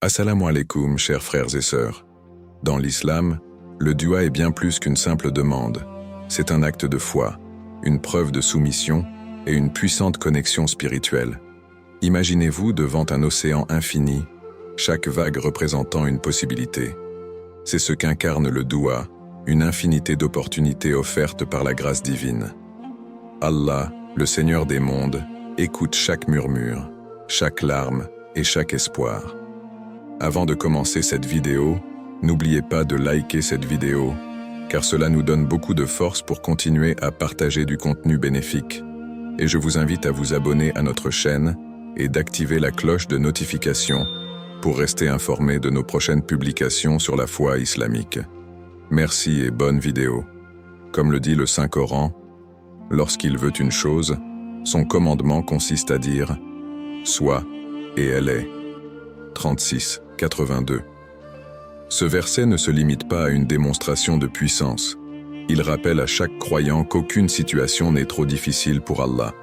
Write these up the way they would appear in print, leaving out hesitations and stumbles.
Assalamu alaikum, chers frères et sœurs. Dans l'islam, le dua est bien plus qu'une simple demande. C'est un acte de foi, une preuve de soumission et une puissante connexion spirituelle. Imaginez-vous devant un océan infini, chaque vague représentant une possibilité. C'est ce qu'incarne le dua, une infinité d'opportunités offertes par la grâce divine. Allah, le Seigneur des mondes, écoute chaque murmure, chaque larme et chaque espoir. Avant de commencer cette vidéo, n'oubliez pas de liker cette vidéo, car cela nous donne beaucoup de force pour continuer à partager du contenu bénéfique. Et je vous invite à vous abonner à notre chaîne et d'activer la cloche de notification pour rester informé de nos prochaines publications sur la foi islamique. Merci et bonne vidéo. Comme le dit le Saint-Coran, lorsqu'il veut une chose, son commandement consiste à dire « Sois, et elle est ». 36, 82. Ce verset ne se limite pas à une démonstration de puissance. Il rappelle à chaque croyant qu'aucune situation n'est trop difficile pour Allah.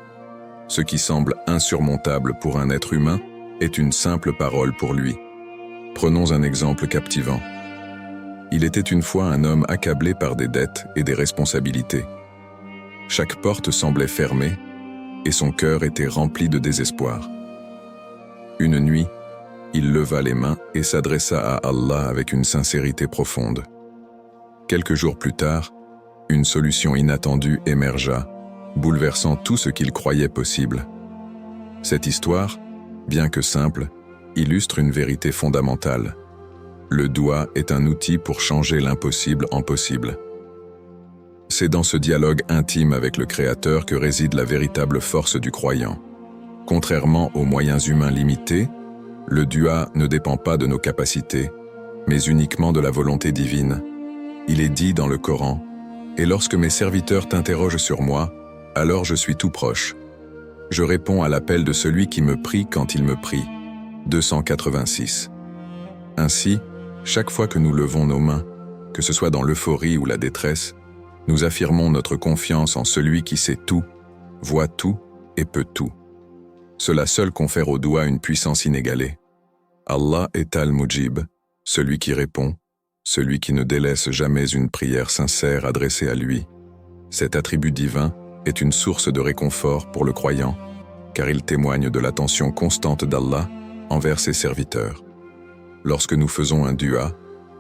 Ce qui semble insurmontable pour un être humain est une simple parole pour lui. Prenons un exemple captivant. Il était une fois un homme accablé par des dettes et des responsabilités. Chaque porte semblait fermée et son cœur était rempli de désespoir. Une nuit, il leva les mains et s'adressa à Allah avec une sincérité profonde. Quelques jours plus tard, une solution inattendue émergea, bouleversant tout ce qu'il croyait possible. Cette histoire, bien que simple, illustre une vérité fondamentale. Le doua est un outil pour changer l'impossible en possible. C'est dans ce dialogue intime avec le Créateur que réside la véritable force du croyant. Contrairement aux moyens humains limités, le dua ne dépend pas de nos capacités, mais uniquement de la volonté divine. Il est dit dans le Coran, « Et lorsque mes serviteurs t'interrogent sur moi, alors je suis tout proche. Je réponds à l'appel de celui qui me prie quand il me prie. » 286. Ainsi, chaque fois que nous levons nos mains, que ce soit dans l'euphorie ou la détresse, nous affirmons notre confiance en celui qui sait tout, voit tout et peut tout. Cela seul confère au doua une puissance inégalée. Allah est Al-Mujib, celui qui répond, celui qui ne délaisse jamais une prière sincère adressée à lui. Cet attribut divin est une source de réconfort pour le croyant, car il témoigne de l'attention constante d'Allah envers ses serviteurs. Lorsque nous faisons un dua,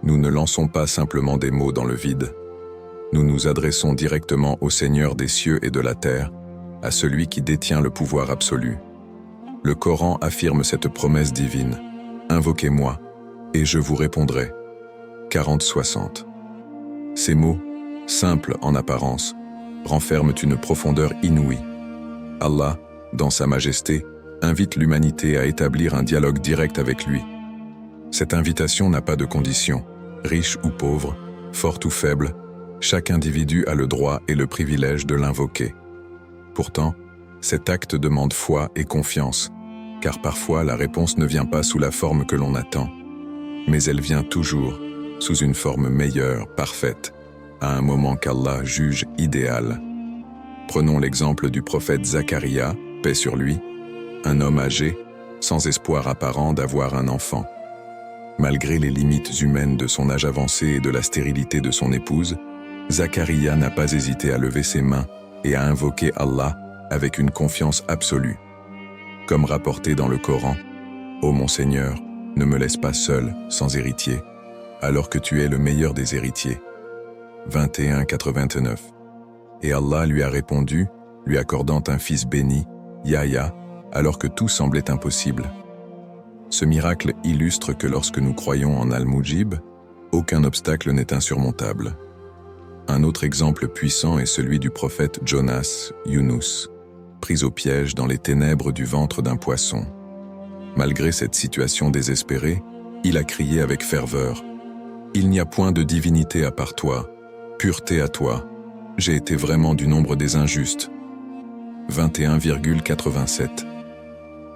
nous ne lançons pas simplement des mots dans le vide. Nous nous adressons directement au Seigneur des cieux et de la terre, à celui qui détient le pouvoir absolu. Le Coran affirme cette promesse divine. « Invoquez-moi, et je vous répondrai. » 40-60. Ces mots, simples en apparence, renferment une profondeur inouïe. Allah, dans sa majesté, invite l'humanité à établir un dialogue direct avec lui. Cette invitation n'a pas de condition. Riche ou pauvre, fort ou faible, chaque individu a le droit et le privilège de l'invoquer. Pourtant, cet acte demande foi et confiance, car parfois la réponse ne vient pas sous la forme que l'on attend, mais elle vient toujours sous une forme meilleure, parfaite, à un moment qu'Allah juge idéal. Prenons l'exemple du prophète Zacharia, paix sur lui, un homme âgé, sans espoir apparent d'avoir un enfant. Malgré les limites humaines de son âge avancé et de la stérilité de son épouse, Zacharia n'a pas hésité à lever ses mains et à invoquer Allah avec une confiance absolue. Comme rapporté dans le Coran, « Ô mon Seigneur, ne me laisse pas seul, sans héritier, alors que tu es le meilleur des héritiers. » 21-89. Et Allah lui a répondu, lui accordant un fils béni, Yahya, alors que tout semblait impossible. Ce miracle illustre que lorsque nous croyons en Al-Mujib, aucun obstacle n'est insurmontable. Un autre exemple puissant est celui du prophète Jonas, Yunus, pris au piège dans les ténèbres du ventre d'un poisson. Malgré cette situation désespérée, il a crié avec ferveur « Il n'y a point de divinité à part toi, pureté à toi, j'ai été vraiment du nombre des injustes. » 21,87.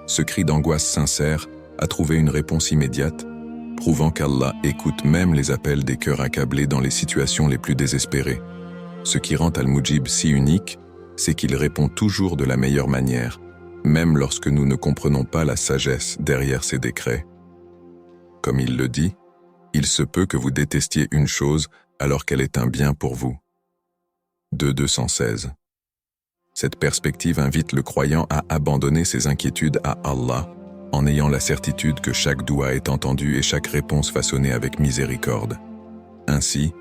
Ce cri d'angoisse sincère a trouvé une réponse immédiate, prouvant qu'Allah écoute même les appels des cœurs accablés dans les situations les plus désespérées. Ce qui rend Al-Mujib si unique, c'est qu'il répond toujours de la meilleure manière, même lorsque nous ne comprenons pas la sagesse derrière ses décrets. comme il le dit, il se peut que vous détestiez une chose alors qu'elle est un bien pour vous. 2:216. Cette perspective invite le croyant à abandonner ses inquiétudes à Allah, en ayant la certitude que chaque doua est entendu et chaque réponse façonnée avec miséricorde. Ainsi,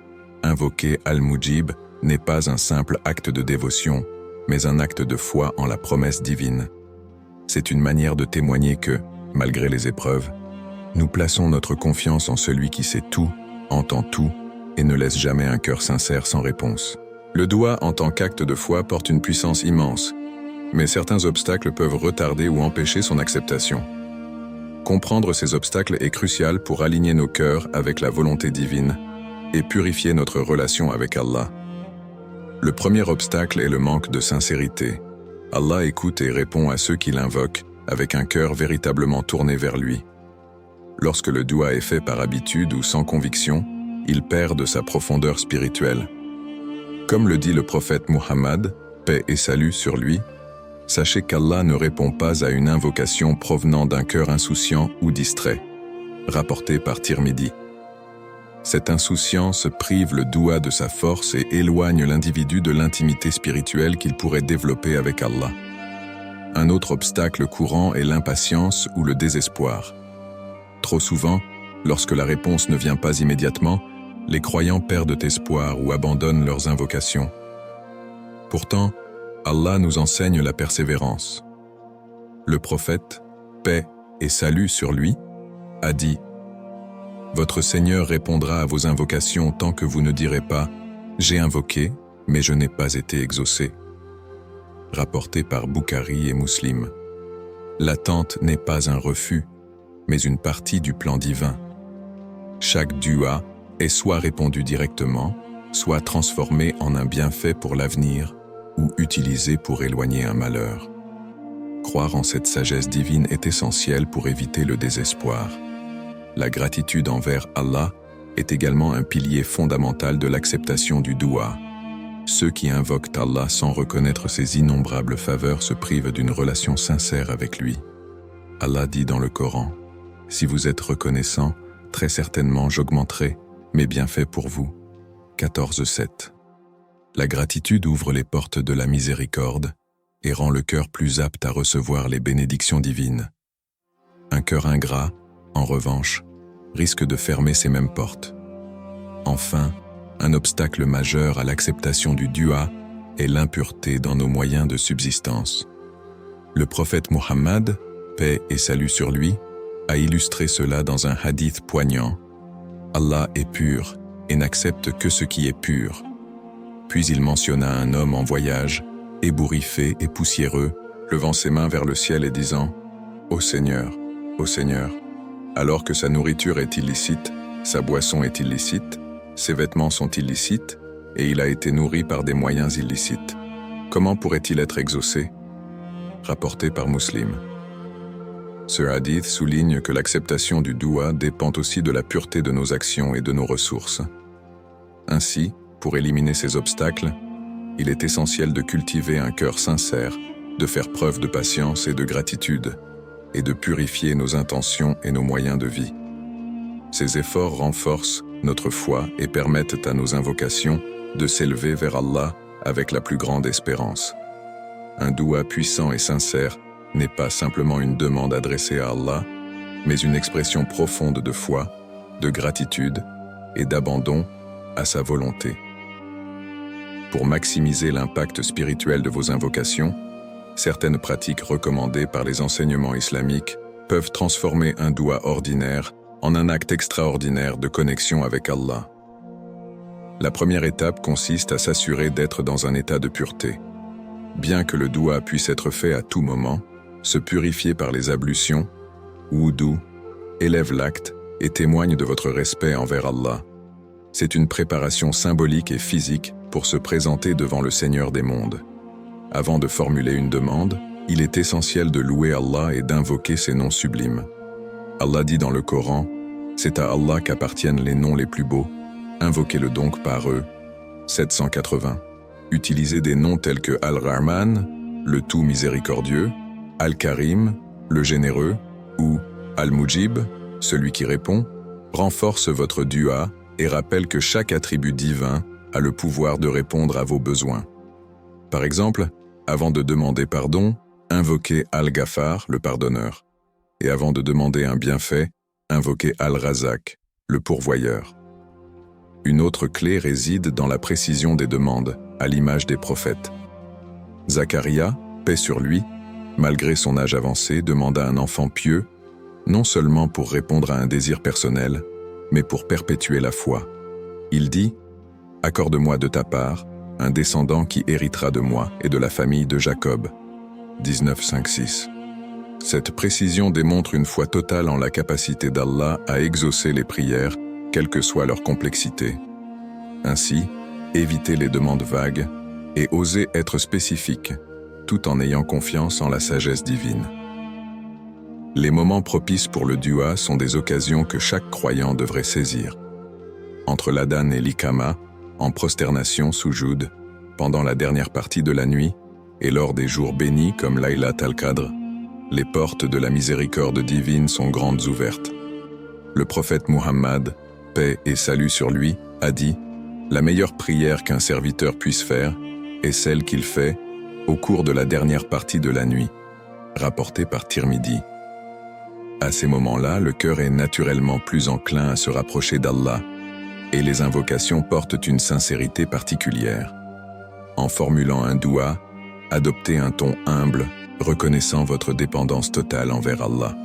invoquer Al-Mujib n'est pas un simple acte de dévotion, mais un acte de foi en la promesse divine. C'est une manière de témoigner que, malgré les épreuves, nous plaçons notre confiance en celui qui sait tout, entend tout et ne laisse jamais un cœur sincère sans réponse. Le doua en tant qu'acte de foi porte une puissance immense, mais certains obstacles peuvent retarder ou empêcher son acceptation. Comprendre ces obstacles est crucial pour aligner nos cœurs avec la volonté divine et purifier notre relation avec Allah. Le premier obstacle est le manque de sincérité. Allah écoute et répond à ceux qui l'invoquent avec un cœur véritablement tourné vers lui. Lorsque le doua est fait par habitude ou sans conviction, il perd de sa profondeur spirituelle. Comme le dit le prophète Muhammad, paix et salut sur lui, sachez qu'Allah ne répond pas à une invocation provenant d'un cœur insouciant ou distrait. Rapporté par Tirmidhi. Cette insouciance prive le doua de sa force et éloigne l'individu de l'intimité spirituelle qu'il pourrait développer avec Allah. Un autre obstacle courant est l'impatience ou le désespoir. Trop souvent, lorsque la réponse ne vient pas immédiatement, les croyants perdent espoir ou abandonnent leurs invocations. Pourtant, Allah nous enseigne la persévérance. Le prophète, paix et salut sur lui, a dit « Votre Seigneur répondra à vos invocations tant que vous ne direz pas « J'ai invoqué, mais je n'ai pas été exaucé ». Rapporté par Bukhari et Muslim. L'attente n'est pas un refus, mais une partie du plan divin. Chaque dua est soit répondu directement, soit transformé en un bienfait pour l'avenir ou utilisé pour éloigner un malheur. Croire en cette sagesse divine est essentiel pour éviter le désespoir. La gratitude envers Allah est également un pilier fondamental de l'acceptation du doua. Ceux qui invoquent Allah sans reconnaître ses innombrables faveurs se privent d'une relation sincère avec lui. Allah dit dans le Coran, « Si vous êtes reconnaissant, très certainement j'augmenterai mes bienfaits pour vous. » 14:7. La gratitude ouvre les portes de la miséricorde et rend le cœur plus apte à recevoir les bénédictions divines. Un cœur ingrat, en revanche, risque de fermer ces mêmes portes. Enfin, un obstacle majeur à l'acceptation du doua est l'impureté dans nos moyens de subsistance. Le prophète Muhammad, paix et salut sur lui, a illustré cela dans un hadith poignant. Allah est pur et n'accepte que ce qui est pur. Puis il mentionna un homme en voyage, ébouriffé et poussiéreux, levant ses mains vers le ciel et disant « Ô Seigneur, alors que sa nourriture est illicite, sa boisson est illicite, ses vêtements sont illicites, et il a été nourri par des moyens illicites. Comment pourrait-il être exaucé ?» Rapporté par Muslim. Ce hadith souligne que l'acceptation du doua dépend aussi de la pureté de nos actions et de nos ressources. Ainsi, pour éliminer ces obstacles, il est essentiel de cultiver un cœur sincère, de faire preuve de patience et de gratitude, et de purifier nos intentions et nos moyens de vie. Ces efforts renforcent notre foi et permettent à nos invocations de s'élever vers Allah avec la plus grande espérance. Un doua puissant et sincère n'est pas simplement une demande adressée à Allah, mais une expression profonde de foi, de gratitude et d'abandon à sa volonté. Pour maximiser l'impact spirituel de vos invocations, certaines pratiques recommandées par les enseignements islamiques peuvent transformer un doua ordinaire en un acte extraordinaire de connexion avec Allah. La première étape consiste à s'assurer d'être dans un état de pureté. Bien que le doua puisse être fait à tout moment, se purifier par les ablutions, wudu, élève l'acte et témoigne de votre respect envers Allah. C'est une préparation symbolique et physique pour se présenter devant le Seigneur des mondes. Avant de formuler une demande, il est essentiel de louer Allah et d'invoquer ses noms sublimes. Allah dit dans le Coran, « C'est à Allah qu'appartiennent les noms les plus beaux, invoquez-le donc par eux. » 780. Utilisez des noms tels que Al-Rahman, le tout miséricordieux, Al-Karim, le généreux, ou Al-Mujib, celui qui répond, renforce votre dua et rappelle que chaque attribut divin a le pouvoir de répondre à vos besoins. Par exemple, avant de demander pardon, invoquez Al-Ghafar, le pardonneur. Et avant de demander un bienfait, invoquez Al-Razak, le pourvoyeur. Une autre clé réside dans la précision des demandes, à l'image des prophètes. Zacharia, paix sur lui, malgré son âge avancé, demanda un enfant pieux, non seulement pour répondre à un désir personnel, mais pour perpétuer la foi. Il dit « Accorde-moi de ta part un descendant qui héritera de moi et de la famille de Jacob. » 19.5.6. Cette précision démontre une foi totale en la capacité d'Allah à exaucer les prières, quelle que soit leur complexité. Ainsi, évitez les demandes vagues et osez être spécifique, tout en ayant confiance en la sagesse divine. Les moments propices pour le dua sont des occasions que chaque croyant devrait saisir. Entre l'adhan et l'ikama, en prosternation soujoud, pendant la dernière partie de la nuit, et lors des jours bénis comme Laylat al-Qadr, les portes de la miséricorde divine sont grandes ouvertes. Le prophète Muhammad, paix et salut sur lui, a dit « La meilleure prière qu'un serviteur puisse faire est celle qu'il fait au cours de la dernière partie de la nuit », rapporté par Tirmidhi. À ces moments-là, le cœur est naturellement plus enclin à se rapprocher d'Allah et les invocations portent une sincérité particulière. En formulant un doua, adoptez un ton humble, reconnaissant votre dépendance totale envers Allah.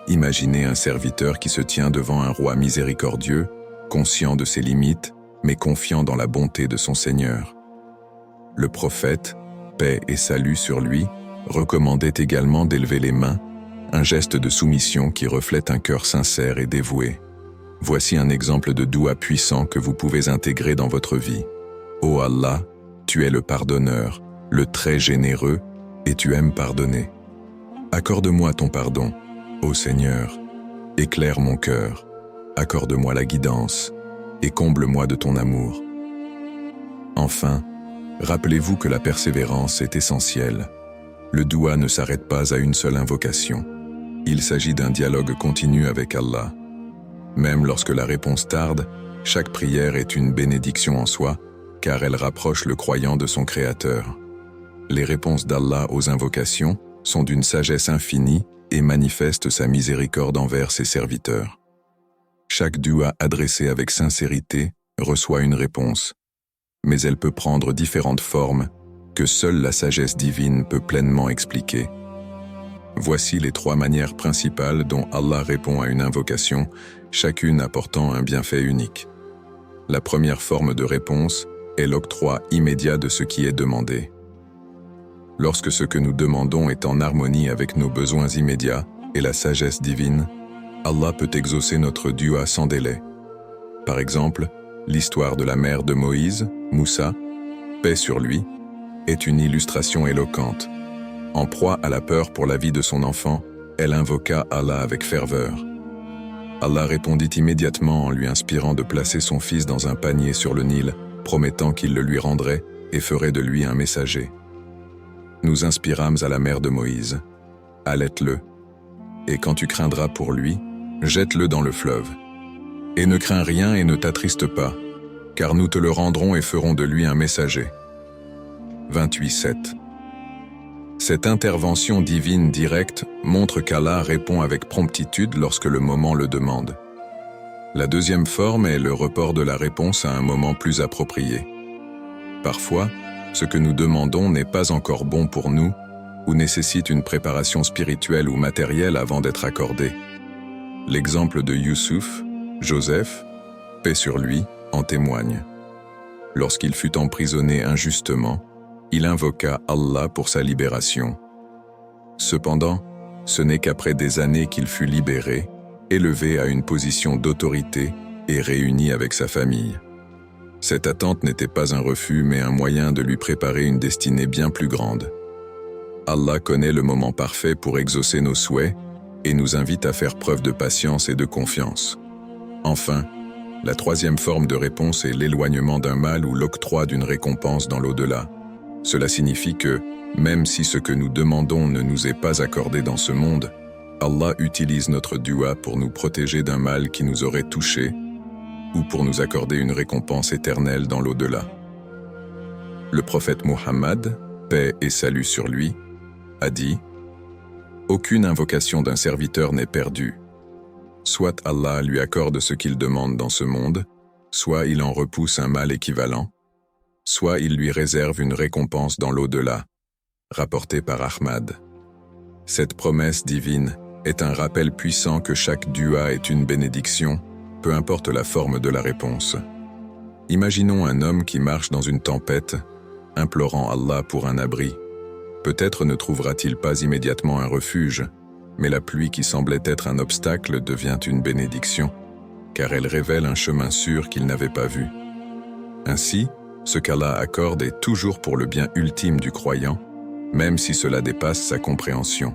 Imaginez un serviteur qui se tient devant un roi miséricordieux, conscient de ses limites, mais confiant dans la bonté de son Seigneur. Le prophète, paix et salut sur lui, recommandait également d'élever les mains, un geste de soumission qui reflète un cœur sincère et dévoué. Voici un exemple de doua puissant que vous pouvez intégrer dans votre vie. Ô Allah, tu es le pardonneur, le très généreux, et tu aimes pardonner. Accorde-moi ton pardon, ô Seigneur, éclaire mon cœur, accorde-moi la guidance, et comble-moi de ton amour. Enfin, rappelez-vous que la persévérance est essentielle. Le doua ne s'arrête pas à une seule invocation. Il s'agit d'un dialogue continu avec Allah. Même lorsque la réponse tarde, chaque prière est une bénédiction en soi, car elle rapproche le croyant de son Créateur. Les réponses d'Allah aux invocations sont d'une sagesse infinie et manifestent sa miséricorde envers ses serviteurs. Chaque doua adressée avec sincérité reçoit une réponse, mais elle peut prendre différentes formes que seule la sagesse divine peut pleinement expliquer. Voici les 3 manières principales dont Allah répond à une invocation, chacune apportant un bienfait unique. La première forme de réponse est l'octroi immédiat de ce qui est demandé. Lorsque ce que nous demandons est en harmonie avec nos besoins immédiats et la sagesse divine, Allah peut exaucer notre dua sans délai. Par exemple, l'histoire de la mère de Moïse, Moussa, paix sur lui, est une illustration éloquente. En proie à la peur pour la vie de son enfant, elle invoqua Allah avec ferveur. Allah répondit immédiatement en lui inspirant de placer son fils dans un panier sur le Nil, promettant qu'il le lui rendrait et ferait de lui un messager. Nous inspirâmes à la mère de Moïse. Allaite-le, et quand tu craindras pour lui, jette-le dans le fleuve. Et ne crains rien et ne t'attriste pas, car nous te le rendrons et ferons de lui un messager. 28.7. Cette intervention divine directe montre qu'Allah répond avec promptitude lorsque le moment le demande. La deuxième forme est le report de la réponse à un moment plus approprié. Parfois, ce que nous demandons n'est pas encore bon pour nous ou nécessite une préparation spirituelle ou matérielle avant d'être accordé. L'exemple de Youssouf, Joseph, paix sur lui, en témoigne. Lorsqu'il fut emprisonné injustement, il invoqua Allah pour sa libération. Cependant, ce n'est qu'après des années qu'il fut libéré, élevé à une position d'autorité et réuni avec sa famille. Cette attente n'était pas un refus, mais un moyen de lui préparer une destinée bien plus grande. Allah connaît le moment parfait pour exaucer nos souhaits et nous invite à faire preuve de patience et de confiance. Enfin, la troisième forme de réponse est l'éloignement d'un mal ou l'octroi d'une récompense dans l'au-delà. Cela signifie que, même si ce que nous demandons ne nous est pas accordé dans ce monde, Allah utilise notre dua pour nous protéger d'un mal qui nous aurait touchés ou pour nous accorder une récompense éternelle dans l'au-delà. Le prophète Muhammad, paix et salut sur lui, a dit « Aucune invocation d'un serviteur n'est perdue. Soit Allah lui accorde ce qu'il demande dans ce monde, soit il en repousse un mal équivalent, soit il lui réserve une récompense dans l'au-delà. » Rapporté par Ahmad. Cette promesse divine est un rappel puissant que chaque dua est une bénédiction, peu importe la forme de la réponse. Imaginons un homme qui marche dans une tempête, implorant Allah pour un abri. Peut-être ne trouvera-t-il pas immédiatement un refuge, mais la pluie qui semblait être un obstacle devient une bénédiction, car elle révèle un chemin sûr qu'il n'avait pas vu. Ainsi, ce qu'Allah accorde est toujours pour le bien ultime du croyant, même si cela dépasse sa compréhension.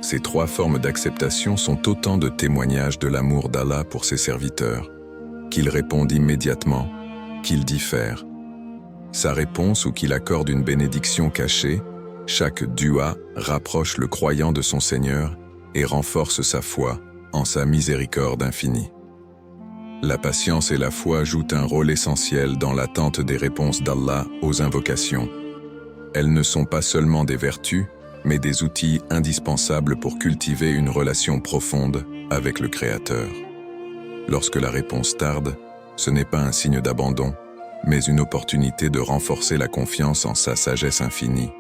Ces trois formes d'acceptation sont autant de témoignages de l'amour d'Allah pour ses serviteurs, qu'il réponde immédiatement, qu'il diffère. Sa réponse ou qu'il accorde une bénédiction cachée, chaque dua rapproche le croyant de son Seigneur et renforce sa foi en sa miséricorde infinie. La patience et la foi jouent un rôle essentiel dans l'attente des réponses d'Allah aux invocations. Elles ne sont pas seulement des vertus, mais des outils indispensables pour cultiver une relation profonde avec le Créateur. Lorsque la réponse tarde, ce n'est pas un signe d'abandon, mais une opportunité de renforcer la confiance en sa sagesse infinie.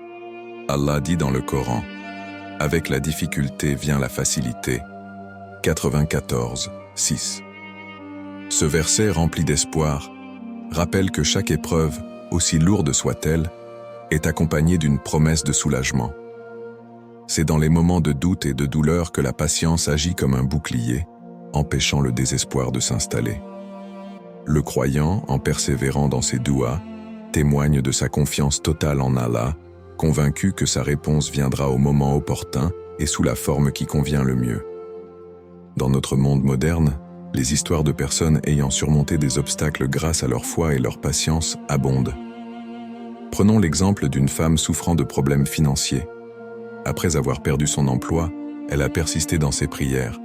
Allah dit dans le Coran, « Avec la difficulté vient la facilité » 94, 6. Ce verset rempli d'espoir rappelle que chaque épreuve, aussi lourde soit-elle, est accompagnée d'une promesse de soulagement. C'est dans les moments de doute et de douleur que la patience agit comme un bouclier, empêchant le désespoir de s'installer. Le croyant, en persévérant dans ses douas, témoigne de sa confiance totale en Allah, convaincu que sa réponse viendra au moment opportun et sous la forme qui convient le mieux. Dans notre monde moderne, les histoires de personnes ayant surmonté des obstacles grâce à leur foi et leur patience abondent. Prenons l'exemple d'une femme souffrant de problèmes financiers. Après avoir perdu son emploi, elle a persisté dans ses prières,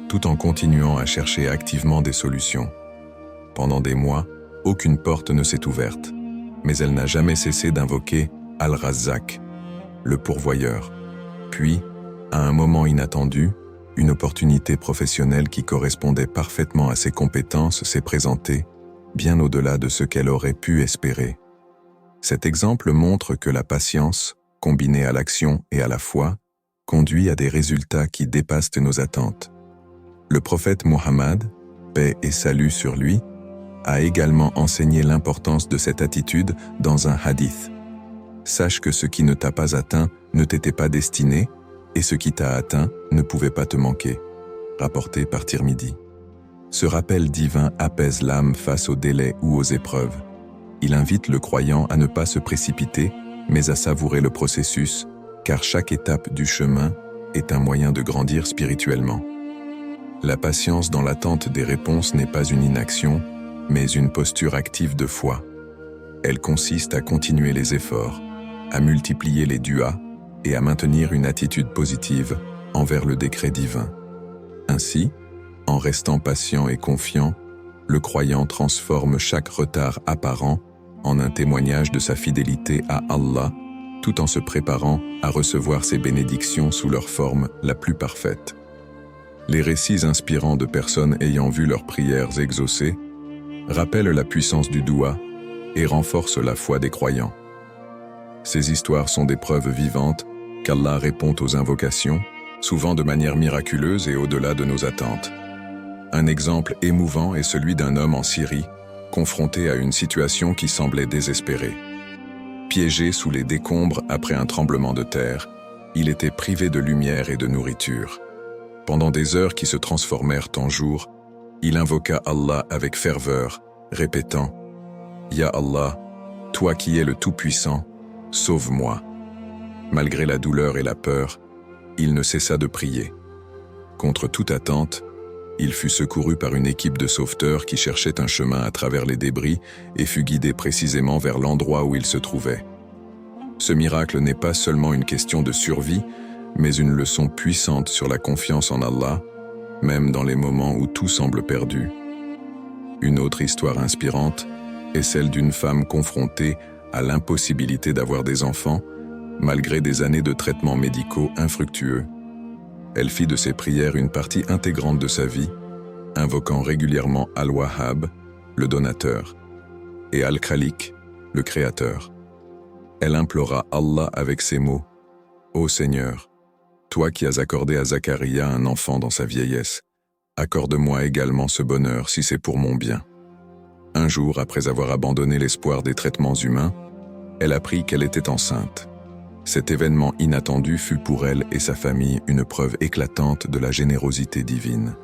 tout en continuant à chercher activement des solutions. Pendant des mois, aucune porte ne s'est ouverte, mais elle n'a jamais cessé d'invoquer Al-Razzaq, le pourvoyeur. Puis, à un moment inattendu, une opportunité professionnelle qui correspondait parfaitement à ses compétences s'est présentée, bien au-delà de ce qu'elle aurait pu espérer. Cet exemple montre que la patience, combinée à l'action et à la foi, conduit à des résultats qui dépassent nos attentes. Le prophète Muhammad, paix et salut sur lui, a également enseigné l'importance de cette attitude dans un hadith. Sache que ce qui ne t'a pas atteint ne t'était pas destiné, et ce qui t'a atteint ne pouvait pas te manquer. Rapporté par Tirmidhi. Ce rappel divin apaise l'âme face aux délais ou aux épreuves. Il invite le croyant à ne pas se précipiter, mais à savourer le processus, car chaque étape du chemin est un moyen de grandir spirituellement. La patience dans l'attente des réponses n'est pas une inaction, mais une posture active de foi. Elle consiste à continuer les efforts, à multiplier les duas et à maintenir une attitude positive envers le décret divin. Ainsi, en restant patient et confiant, le croyant transforme chaque retard apparent en un témoignage de sa fidélité à Allah, tout en se préparant à recevoir ses bénédictions sous leur forme la plus parfaite. Les récits inspirants de personnes ayant vu leurs prières exaucées rappellent la puissance du doua et renforcent la foi des croyants. Ces histoires sont des preuves vivantes qu'Allah répond aux invocations, souvent de manière miraculeuse et au-delà de nos attentes. Un exemple émouvant est celui d'un homme en Syrie, confronté à une situation qui semblait désespérée. Piégé sous les décombres après un tremblement de terre, il était privé de lumière et de nourriture. Pendant des heures qui se transformèrent en jours, il invoqua Allah avec ferveur, répétant « Ya Allah, toi qui es le Tout-Puissant, sauve-moi ». Malgré la douleur et la peur, il ne cessa de prier. Contre toute attente, il fut secouru par une équipe de sauveteurs qui cherchait un chemin à travers les débris et fut guidé précisément vers l'endroit où il se trouvait. Ce miracle n'est pas seulement une question de survie, mais une leçon puissante sur la confiance en Allah, même dans les moments où tout semble perdu. Une autre histoire inspirante est celle d'une femme confrontée à l'impossibilité d'avoir des enfants, malgré des années de traitements médicaux infructueux. Elle fit de ses prières une partie intégrante de sa vie, invoquant régulièrement Al-Wahhab, le donateur, et Al-Khaliq, le créateur. Elle implora Allah avec ces mots: « Ô Seigneur, toi qui as accordé à Zacharia un enfant dans sa vieillesse, accorde-moi également ce bonheur si c'est pour mon bien. » Un jour, après avoir abandonné l'espoir des traitements humains, elle apprit qu'elle était enceinte. Cet événement inattendu fut pour elle et sa famille une preuve éclatante de la générosité divine.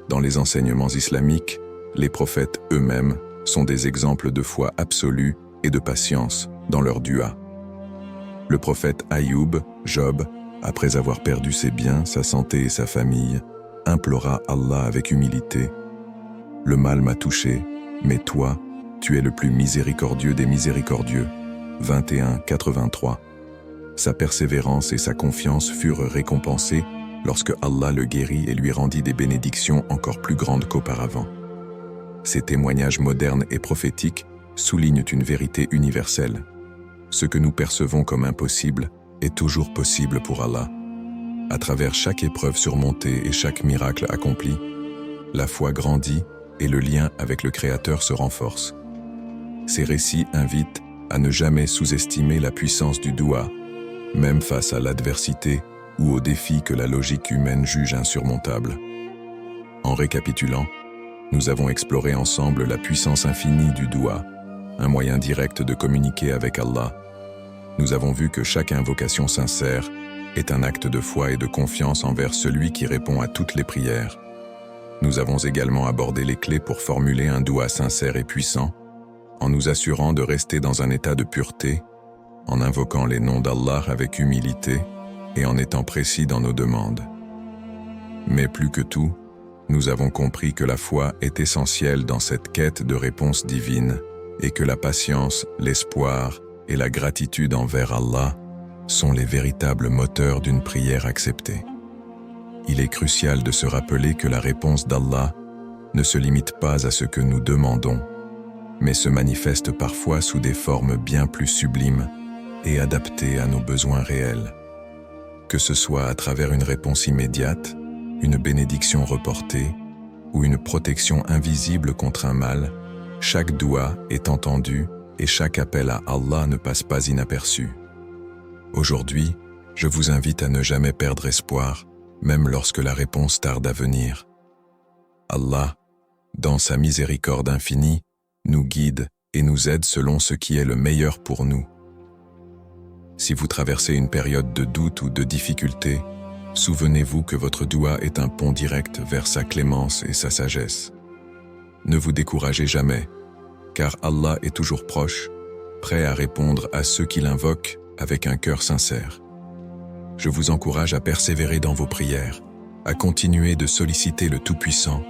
Dans les enseignements islamiques, les prophètes eux-mêmes sont des exemples de foi absolue et de patience dans leur dua. Le prophète Ayoub, Job, après avoir perdu ses biens, sa santé et sa famille, implora Allah avec humilité: « Le mal m'a touché, mais toi, tu es le plus miséricordieux des miséricordieux. » 21:83. Sa persévérance et sa confiance furent récompensées lorsque Allah le guérit et lui rendit des bénédictions encore plus grandes qu'auparavant. Ces témoignages modernes et prophétiques soulignent une vérité universelle. Ce que nous percevons comme impossible est toujours possible pour Allah. À travers chaque épreuve surmontée et chaque miracle accompli, la foi grandit et le lien avec le Créateur se renforce. Ces récits invitent à ne jamais sous-estimer la puissance du doua, même face à l'adversité ou aux défis que la logique humaine juge insurmontables. En récapitulant, nous avons exploré ensemble la puissance infinie du doua, un moyen direct de communiquer avec Allah. Nous avons vu que chaque invocation sincère est un acte de foi et de confiance envers celui qui répond à toutes les prières. Nous avons également abordé les clés pour formuler un doua sincère et puissant, en nous assurant de rester dans un état de pureté, en invoquant les noms d'Allah avec humilité et en étant précis dans nos demandes. Mais plus que tout, nous avons compris que la foi est essentielle dans cette quête de réponse divine et que la patience, l'espoir et la gratitude envers Allah sont les véritables moteurs d'une prière acceptée. Il est crucial de se rappeler que la réponse d'Allah ne se limite pas à ce que nous demandons, mais se manifeste parfois sous des formes bien plus sublimes et adaptées à nos besoins réels. Que ce soit à travers une réponse immédiate, une bénédiction reportée ou une protection invisible contre un mal, chaque doua est entendu et chaque appel à Allah ne passe pas inaperçu. Aujourd'hui, je vous invite à ne jamais perdre espoir, même lorsque la réponse tarde à venir. Allah, dans sa miséricorde infinie, nous guide et nous aide selon ce qui est le meilleur pour nous. Si vous traversez une période de doute ou de difficulté, souvenez-vous que votre doua est un pont direct vers sa clémence et sa sagesse. Ne vous découragez jamais, car Allah est toujours proche, prêt à répondre à ceux qui l'invoquent avec un cœur sincère. Je vous encourage à persévérer dans vos prières, à continuer de solliciter le Tout-Puissant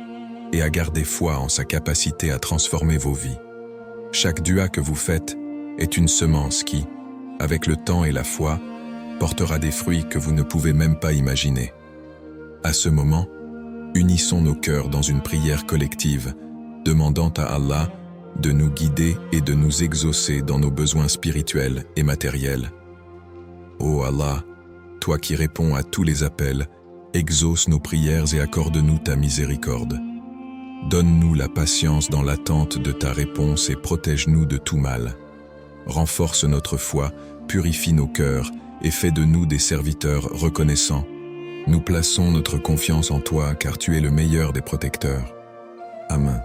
et à garder foi en sa capacité à transformer vos vies. Chaque dua que vous faites est une semence qui, avec le temps et la foi, portera des fruits que vous ne pouvez même pas imaginer. À ce moment, unissons nos cœurs dans une prière collective, demandant à Allah de nous guider et de nous exaucer dans nos besoins spirituels et matériels. Ô Allah, toi qui réponds à tous les appels, exauce nos prières et accorde-nous ta miséricorde. Donne-nous la patience dans l'attente de ta réponse et protège-nous de tout mal. Renforce notre foi, purifie nos cœurs et fais de nous des serviteurs reconnaissants. Nous plaçons notre confiance en toi car tu es le meilleur des protecteurs. Amen.